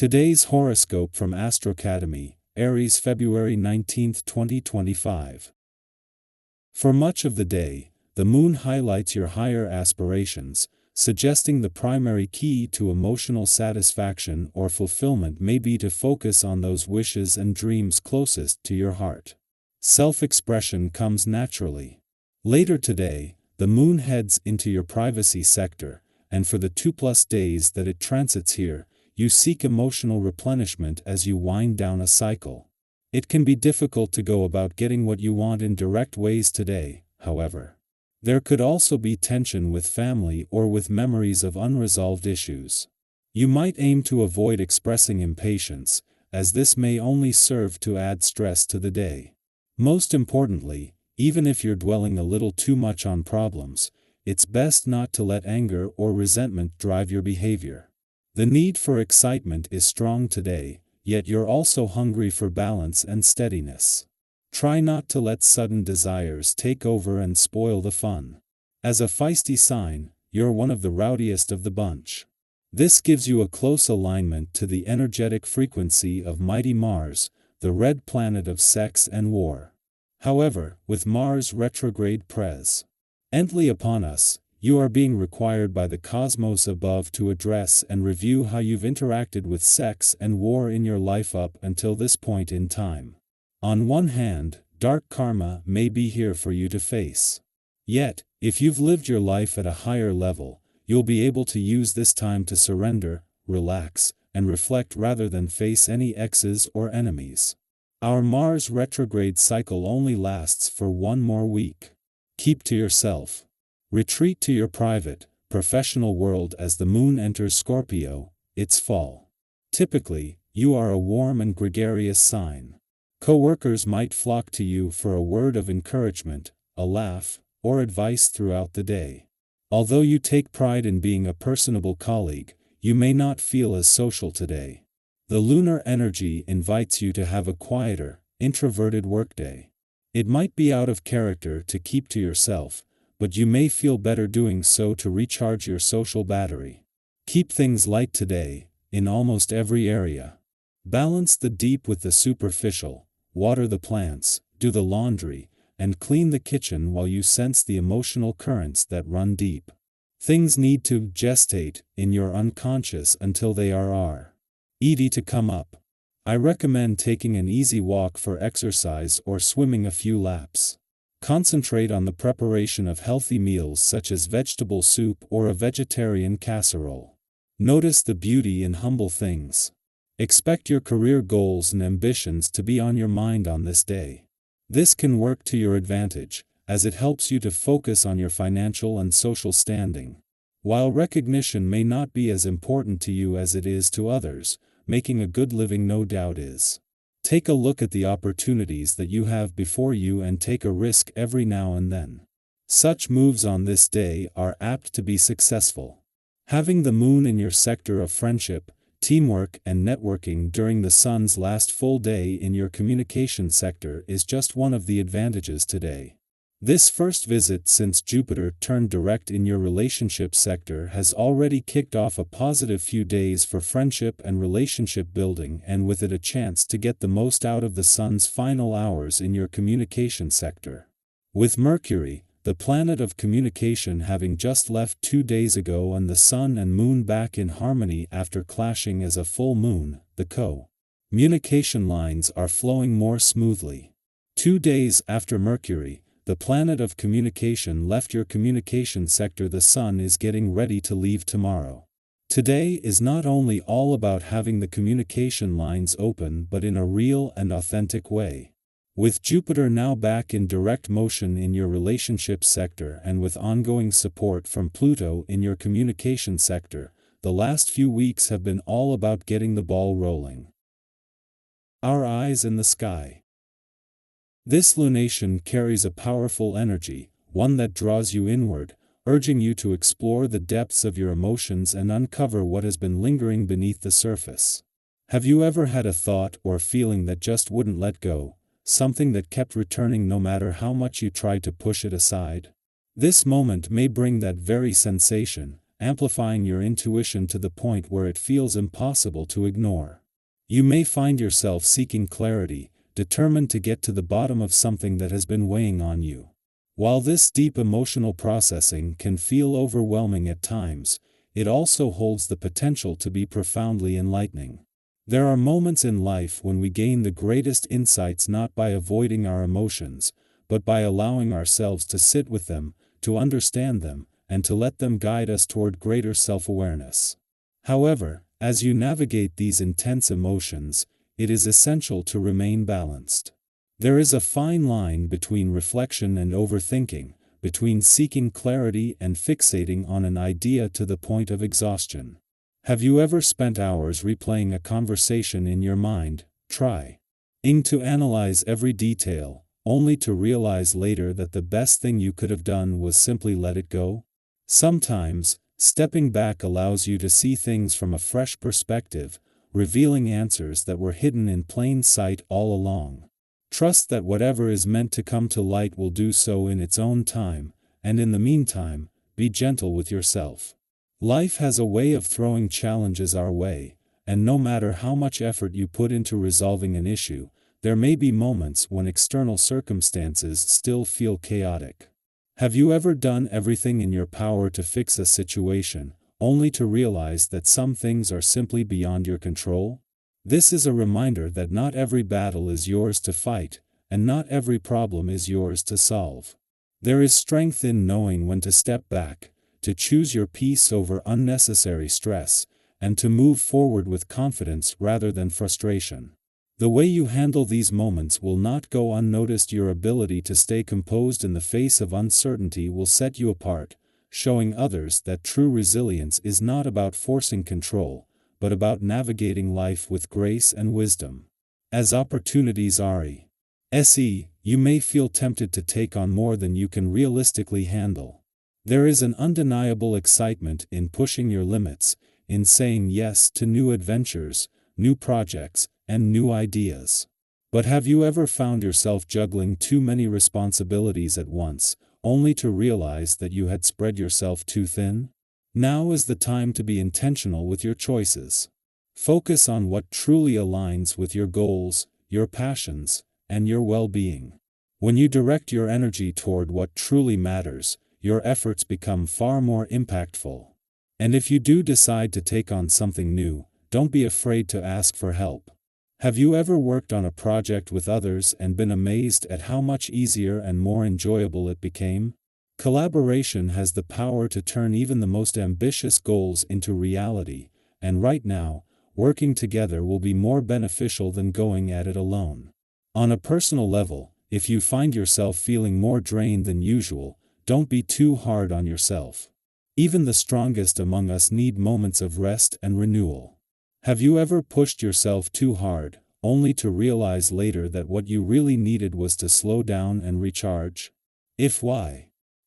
Today's horoscope from Astrocademy, Aries, February 19, 2025. For much of the day, the moon highlights your higher aspirations, suggesting the primary key to emotional satisfaction or fulfillment may be to focus on those wishes and dreams closest to your heart. Self-expression comes naturally. Later today, the moon heads into your privacy sector, and for the 2+ days that it transits here, you seek emotional replenishment as you wind down a cycle. It can be difficult to go about getting what you want in direct ways today, however. There could also be tension with family or with memories of unresolved issues. You might aim to avoid expressing impatience, as this may only serve to add stress to the day. Most importantly, even if you're dwelling a little too much on problems, it's best not to let anger or resentment drive your behavior. The need for excitement is strong today, yet you're also hungry for balance and steadiness. Try not to let sudden desires take over and spoil the fun. As a feisty sign, you're one of the rowdiest of the bunch. This gives you a close alignment to the energetic frequency of mighty Mars, the red planet of sex and war. However, with Mars retrograde presently upon us, you are being required by the cosmos above to address and review how you've interacted with sex and war in your life up until this point in time. On one hand, dark karma may be here for you to face. Yet, if you've lived your life at a higher level, you'll be able to use this time to surrender, relax, and reflect rather than face any exes or enemies. Our Mars retrograde cycle only lasts for one more week. Keep to yourself. Retreat to your private, professional world as the moon enters Scorpio, its fall. Typically, you are a warm and gregarious sign. Co-workers might flock to you for a word of encouragement, a laugh, or advice throughout the day. Although you take pride in being a personable colleague, you may not feel as social today. The lunar energy invites you to have a quieter, introverted workday. It might be out of character to keep to yourself, but you may feel better doing so to recharge your social battery. Keep things light today, in almost every area. Balance the deep with the superficial. Water the plants, do the laundry, and clean the kitchen while you sense the emotional currents that run deep. Things need to gestate in your unconscious until they are ready to come up. I recommend taking an easy walk for exercise or swimming a few laps. Concentrate on the preparation of healthy meals such as vegetable soup or a vegetarian casserole. Notice the beauty in humble things. Expect your career goals and ambitions to be on your mind on this day. This can work to your advantage, as it helps you to focus on your financial and social standing. While recognition may not be as important to you as it is to others, making a good living no doubt is. Take a look at the opportunities that you have before you and take a risk every now and then. Such moves on this day are apt to be successful. Having the moon in your sector of friendship, teamwork and networking during the sun's last full day in your communication sector is just one of the advantages today. This first visit since Jupiter turned direct in your relationship sector has already kicked off a positive few days for friendship and relationship building, and with it a chance to get the most out of the sun's final hours in your communication sector. With Mercury, the planet of communication, having just left 2 days ago and the sun and moon back in harmony after clashing as a full moon, the communication lines are flowing more smoothly. 2 days after Mercury, the planet of communication left your communication sector, the sun is getting ready to leave tomorrow. Today is not only all about having the communication lines open but in a real and authentic way. With Jupiter now back in direct motion in your relationship sector and with ongoing support from Pluto in your communication sector, the last few weeks have been all about getting the ball rolling. Our eyes in the sky. This lunation carries a powerful energy, one that draws you inward, urging you to explore the depths of your emotions and uncover what has been lingering beneath the surface. Have you ever had a thought or feeling that just wouldn't let go? Something that kept returning no matter how much you tried to push it aside? This moment may bring that very sensation, amplifying your intuition to the point where it feels impossible to ignore. You may find yourself seeking clarity, determined to get to the bottom of something that has been weighing on you. While this deep emotional processing can feel overwhelming at times, it also holds the potential to be profoundly enlightening. There are moments in life when we gain the greatest insights not by avoiding our emotions, but by allowing ourselves to sit with them, to understand them, and to let them guide us toward greater self-awareness. However, as you navigate these intense emotions, it is essential to remain balanced. There is a fine line between reflection and overthinking, between seeking clarity and fixating on an idea to the point of exhaustion. Have you ever spent hours replaying a conversation in your mind, trying to analyze every detail, only to realize later that the best thing you could have done was simply let it go? Sometimes, stepping back allows you to see things from a fresh perspective, revealing answers that were hidden in plain sight all along. Trust that whatever is meant to come to light will do so in its own time, and in the meantime, be gentle with yourself. Life has a way of throwing challenges our way, and no matter how much effort you put into resolving an issue, there may be moments when external circumstances still feel chaotic. Have you ever done everything in your power to fix a situation, only to realize that some things are simply beyond your control? This is a reminder that not every battle is yours to fight, and not every problem is yours to solve. There is strength in knowing when to step back, to choose your peace over unnecessary stress, and to move forward with confidence rather than frustration. The way you handle these moments will not go unnoticed. Your ability to stay composed in the face of uncertainty will set you apart, showing others that true resilience is not about forcing control, but about navigating life with grace and wisdom. As opportunities arise, you may feel tempted to take on more than you can realistically handle. There is an undeniable excitement in pushing your limits, in saying yes to new adventures, new projects, and new ideas. But have you ever found yourself juggling too many responsibilities at once, only to realize that you had spread yourself too thin? Now is the time to be intentional with your choices. Focus on what truly aligns with your goals, your passions, and your well-being. When you direct your energy toward what truly matters, your efforts become far more impactful. And if you do decide to take on something new, don't be afraid to ask for help. Have you ever worked on a project with others and been amazed at how much easier and more enjoyable it became? Collaboration has the power to turn even the most ambitious goals into reality, and right now, working together will be more beneficial than going at it alone. On a personal level, if you find yourself feeling more drained than usual, don't be too hard on yourself. Even the strongest among us need moments of rest and renewal. Have you ever pushed yourself too hard, only to realize later that what you really needed was to slow down and recharge? If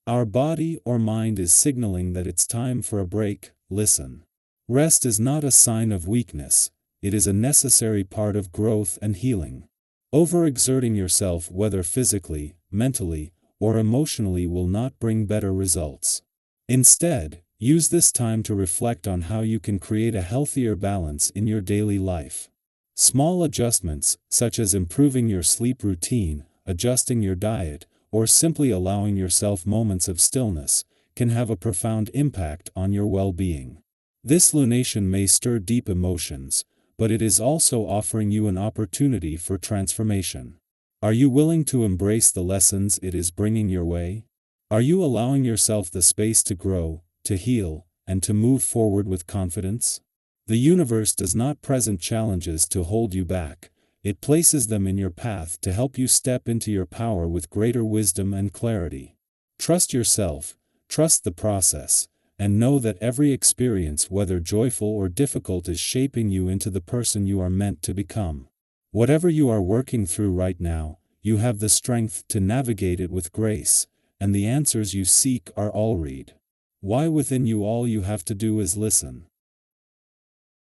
our body or mind is signaling that it's time for a break, listen. Rest is not a sign of weakness, it is a necessary part of growth and healing. Overexerting yourself, whether physically, mentally, or emotionally, will not bring better results. Instead, use this time to reflect on how you can create a healthier balance in your daily life. Small adjustments, such as improving your sleep routine, adjusting your diet, or simply allowing yourself moments of stillness, can have a profound impact on your well-being. This lunation may stir deep emotions, but it is also offering you an opportunity for transformation. Are you willing to embrace the lessons it is bringing your way? Are you allowing yourself the space to grow, to heal, and to move forward with confidence? The universe does not present challenges to hold you back. It places them in your path to help you step into your power with greater wisdom and clarity. Trust yourself, trust the process, and know that every experience, whether joyful or difficult, is shaping you into the person you are meant to become. Whatever you are working through right now, you have the strength to navigate it with grace, and the answers you seek are already within you. All you have to do is listen.